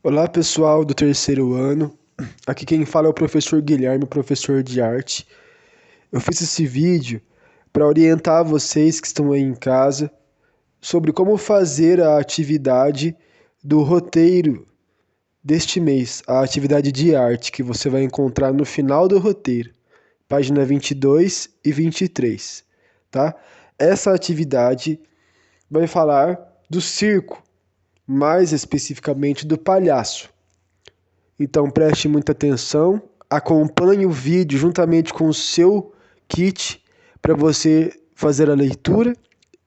Olá pessoal do terceiro ano, aqui quem fala é o professor Guilherme, professor de arte. Eu fiz esse vídeo para orientar vocês que estão aí em casa sobre como fazer a atividade do roteiro deste mês, a atividade de arte que você vai encontrar no final do roteiro, página 22 e 23, tá? Essa atividade vai falar do circo, mais especificamente do palhaço. Então preste muita atenção, acompanhe o vídeo juntamente com o seu kit para você fazer a leitura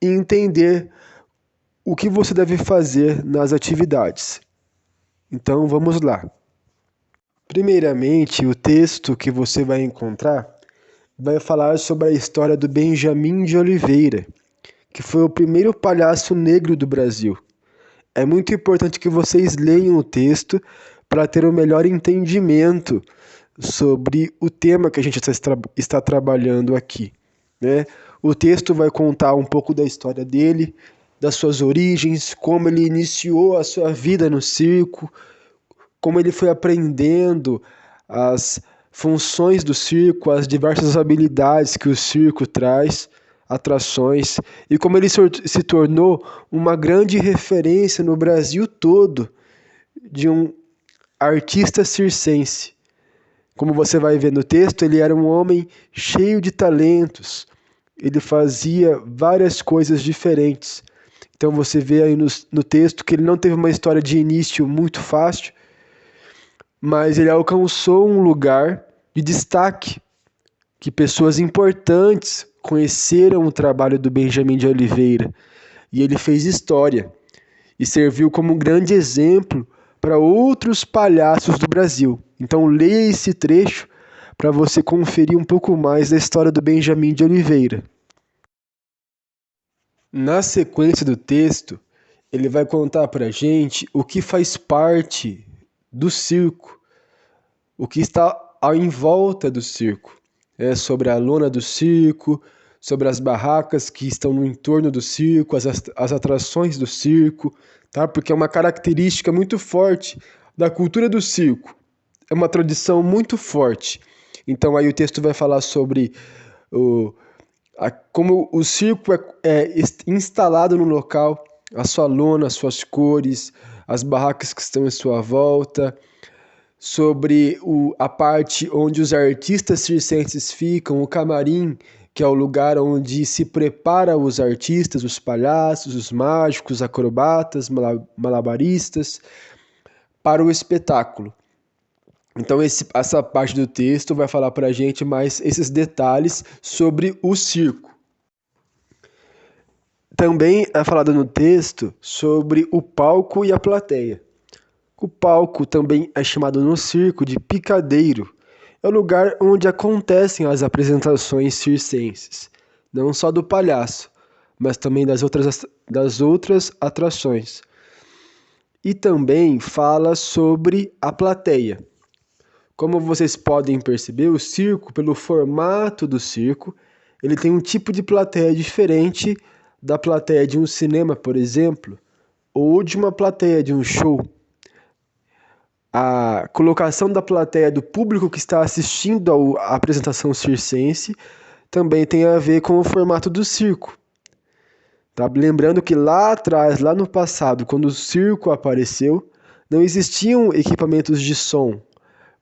e entender o que você deve fazer nas atividades. Então vamos lá. Primeiramente, o texto que você vai encontrar vai falar sobre a história do Benjamin de Oliveira, que foi o primeiro palhaço negro do Brasil. É muito importante que vocês leiam o texto para ter um melhor entendimento sobre o tema que a gente está trabalhando aqui, né? O texto vai contar um pouco da história dele, das suas origens, como ele iniciou a sua vida no circo, como ele foi aprendendo as funções do circo, as diversas habilidades que o circo traz, atrações, e como ele se tornou uma grande referência no Brasil todo de um artista circense. Como você vai ver no texto, ele era um homem cheio de talentos, ele fazia várias coisas diferentes. Então você vê aí no texto que ele não teve uma história de início muito fácil, mas ele alcançou um lugar de destaque, que pessoas importantes conheceram o trabalho do Benjamin de Oliveira, e ele fez história, e serviu como um grande exemplo para outros palhaços do Brasil. Então leia esse trecho para você conferir um pouco mais da história do Benjamin de Oliveira. Na sequência do texto, ele vai contar para a gente o que faz parte do circo, o que está em volta do circo, sobre a lona do circo, sobre as barracas que estão no entorno do circo, as atrações do circo, tá? Porque é uma característica muito forte da cultura do circo, é uma tradição muito forte. Então aí o texto vai falar sobre como o circo é instalado no local, a sua lona, as suas cores, as barracas que estão em sua volta, sobre a parte onde os artistas circenses ficam, o camarim, que é o lugar onde se prepara os artistas, os palhaços, os mágicos, acrobatas, malabaristas, para o espetáculo. Então essa parte do texto vai falar para a gente mais esses detalhes sobre o circo. Também é falado no texto sobre o palco e a plateia. O palco também é chamado no circo de picadeiro. É o lugar onde acontecem as apresentações circenses, não só do palhaço, mas também das outras atrações. E também fala sobre a plateia. Como vocês podem perceber, o circo, pelo formato do circo, ele tem um tipo de plateia diferente da plateia de um cinema, por exemplo, ou de uma plateia de um show. A colocação da plateia, do público que está assistindo à apresentação circense, também tem a ver com o formato do circo. Tá? Lembrando que lá atrás, lá no passado, quando o circo apareceu, não existiam equipamentos de som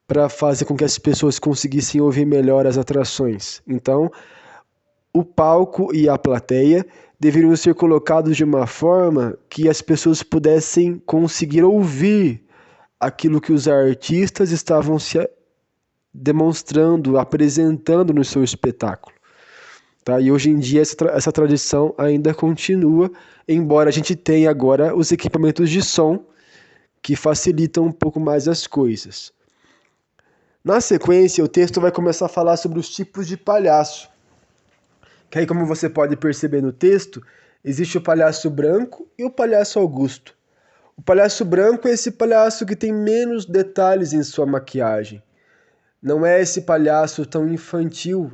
para fazer com que as pessoas conseguissem ouvir melhor as atrações. Então, o palco e a plateia deveriam ser colocados de uma forma que as pessoas pudessem conseguir ouvir aquilo que os artistas estavam se demonstrando, apresentando no seu espetáculo. Tá? E hoje em dia essa tradição ainda continua, embora a gente tenha agora os equipamentos de som que facilitam um pouco mais as coisas. Na sequência, o texto vai começar a falar sobre os tipos de palhaço. Que aí, como você pode perceber no texto, existe o palhaço branco e o palhaço Augusto. O palhaço branco é esse palhaço que tem menos detalhes em sua maquiagem. Não é esse palhaço tão infantil,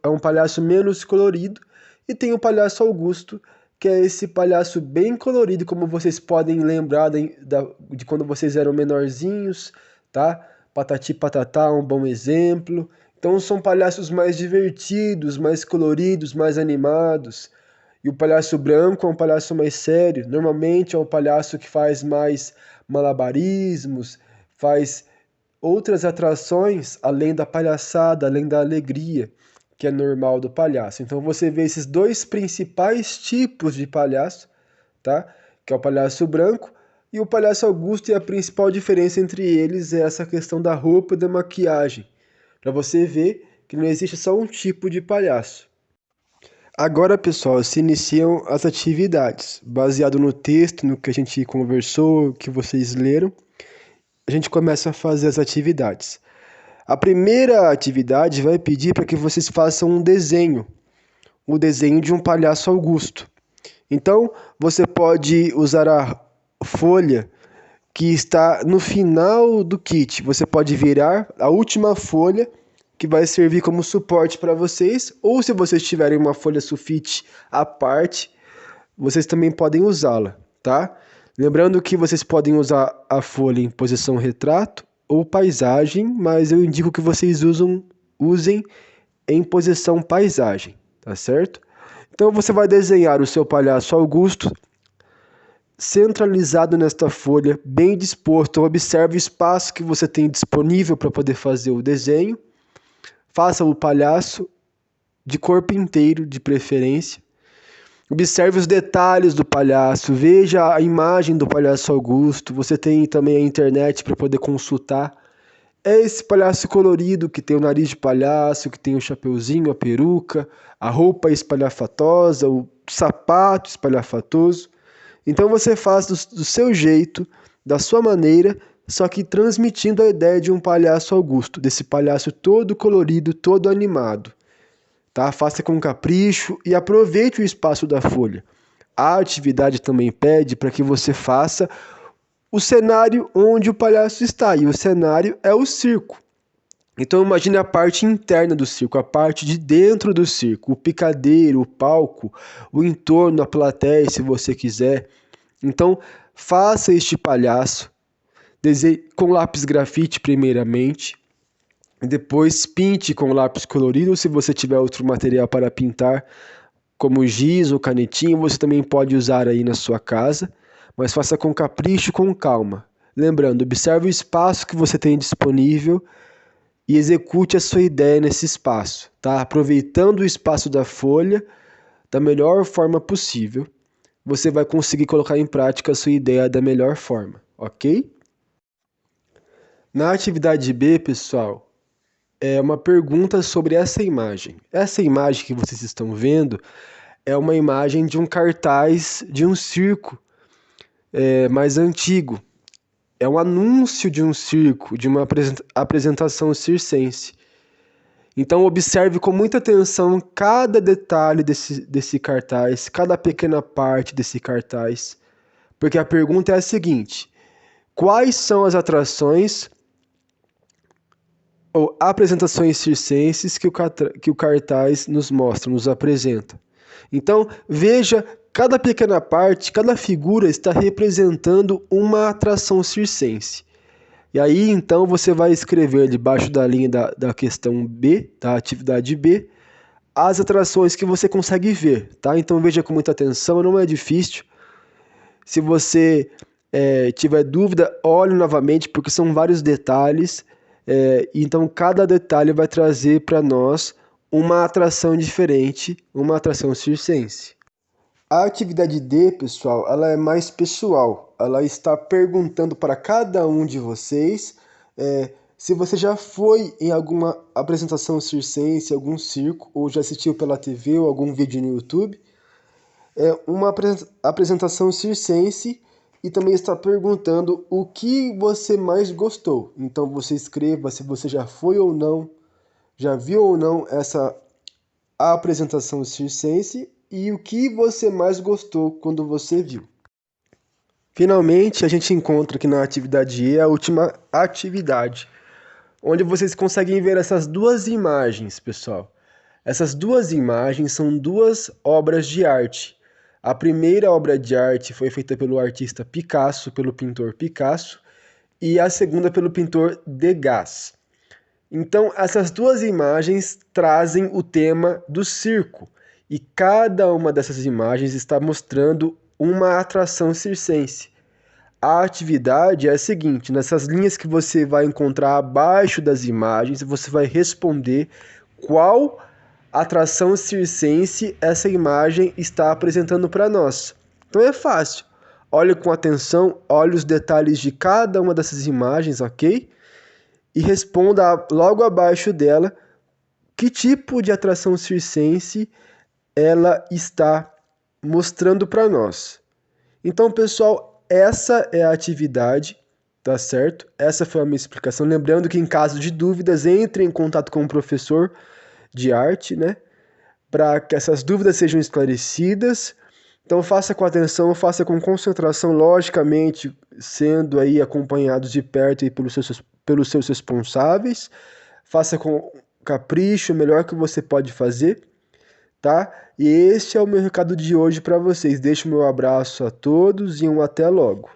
é um palhaço menos colorido. E tem o palhaço Augusto, que é esse palhaço bem colorido, como vocês podem lembrar de quando vocês eram menorzinhos, tá? Patati Patatá, um bom exemplo. Então são palhaços mais divertidos, mais coloridos, mais animados. E o palhaço branco é um palhaço mais sério. Normalmente é um palhaço que faz mais malabarismos, faz outras atrações além da palhaçada, além da alegria, que é normal do palhaço. Então você vê esses dois principais tipos de palhaço, tá? Que é o palhaço branco e o palhaço Augusto, e a principal diferença entre eles é essa questão da roupa e da maquiagem. Para você ver que não existe só um tipo de palhaço. Agora, pessoal, se iniciam as atividades. Baseado no texto, no que a gente conversou, que vocês leram, a gente começa a fazer as atividades. A primeira atividade vai pedir para que vocês façam um desenho, o desenho de um palhaço Augusto. Então, você pode usar a folha que está no final do kit. Você pode virar a última folha, que vai servir como suporte para vocês, ou se vocês tiverem uma folha sulfite à parte, vocês também podem usá-la, tá? Lembrando que vocês podem usar a folha em posição retrato ou paisagem, mas eu indico que vocês usem em posição paisagem, tá certo? Então você vai desenhar o seu palhaço Augusto centralizado nesta folha, bem disposto. Observe o espaço que você tem disponível para poder fazer o desenho. Faça o palhaço de corpo inteiro, de preferência. Observe os detalhes do palhaço, veja a imagem do palhaço Augusto. Você tem também a internet para poder consultar. É esse palhaço colorido que tem o nariz de palhaço, que tem o chapeuzinho, a peruca, a roupa espalhafatosa, o sapato espalhafatoso. Então você faz do seu jeito, da sua maneira, só que transmitindo a ideia de um palhaço Augusto, desse palhaço todo colorido, todo animado. Tá? Faça com capricho e aproveite o espaço da folha. A atividade também pede para que você faça o cenário onde o palhaço está, e o cenário é o circo. Então imagine a parte interna do circo, a parte de dentro do circo, o picadeiro, o palco, o entorno, a plateia, se você quiser. Então faça este palhaço, desenhe com lápis grafite primeiramente, depois pinte com lápis colorido, se você tiver outro material para pintar, como giz ou canetinha, você também pode usar aí na sua casa, mas faça com capricho e com calma. Lembrando, observe o espaço que você tem disponível e execute a sua ideia nesse espaço, tá? Aproveitando o espaço da folha da melhor forma possível, você vai conseguir colocar em prática a sua ideia da melhor forma, ok? Na atividade B, pessoal, é uma pergunta sobre essa imagem. Essa imagem que vocês estão vendo é uma imagem de um cartaz de um circo mais antigo. É um anúncio de um circo, de uma apresentação circense. Então observe com muita atenção cada detalhe desse cartaz, cada pequena parte desse cartaz, porque a pergunta é a seguinte: quais são as atrações ou apresentações circenses que o cartaz nos mostra, nos apresenta? Então veja, cada pequena parte, cada figura está representando uma atração circense. E aí, então, você vai escrever debaixo da linha da questão B, da atividade B, as atrações que você consegue ver, tá? Então, veja com muita atenção, não é difícil. Se você tiver dúvida, olhe novamente, porque são vários detalhes. Então, cada detalhe vai trazer para nós uma atração diferente, uma atração circense. A atividade D, pessoal, ela é mais pessoal. Ela está perguntando para cada um de vocês se você já foi em alguma apresentação circense, algum circo, ou já assistiu pela TV ou algum vídeo no YouTube. Uma apresentação circense, e também está perguntando o que você mais gostou. Então você escreva se você já foi ou não, já viu ou não essa apresentação circense, e o que você mais gostou quando você viu. Finalmente, a gente encontra aqui na atividade E a última atividade, onde vocês conseguem ver essas duas imagens, pessoal. Essas duas imagens são duas obras de arte. A primeira obra de arte foi feita pelo artista Picasso, pelo pintor Picasso, e a segunda pelo pintor Degas. Então, essas duas imagens trazem o tema do circo, e cada uma dessas imagens está mostrando uma atração circense. A atividade é a seguinte: nessas linhas que você vai encontrar abaixo das imagens, você vai responder qual atração circense essa imagem está apresentando para nós. Então é fácil. Olhe com atenção, olhe os detalhes de cada uma dessas imagens, ok? E responda logo abaixo dela que tipo de atração circense ela está mostrando para nós. Então, pessoal, essa é a atividade, tá certo? Essa foi a minha explicação. Lembrando que em caso de dúvidas, entre em contato com o professor de arte, né? Para que essas dúvidas sejam esclarecidas. Então, faça com atenção, faça com concentração, logicamente, sendo aí acompanhados de perto aí pelos seus responsáveis. Faça com capricho, o melhor que você pode fazer, tá? E este é o meu recado de hoje para vocês. Deixo o meu abraço a todos e um até logo.